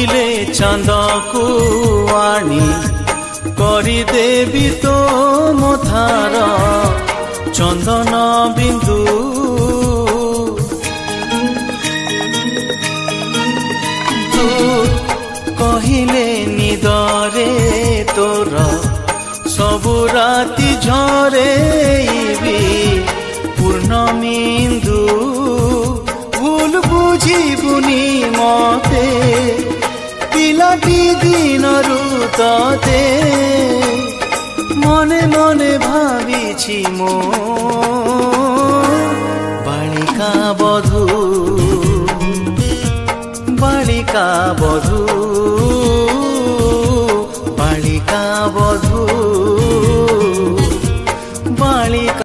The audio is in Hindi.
कहिले चांद को आनी करदेवी तो मथार चंदन बिंदु तू कहिले निदरे तोर सबु राति झरे पूर्णमिंदु भूल बुझीबुनी मते पिलाटी दिन रुते मने मने भावी मो बालिका बधू बालिका बधू बालिका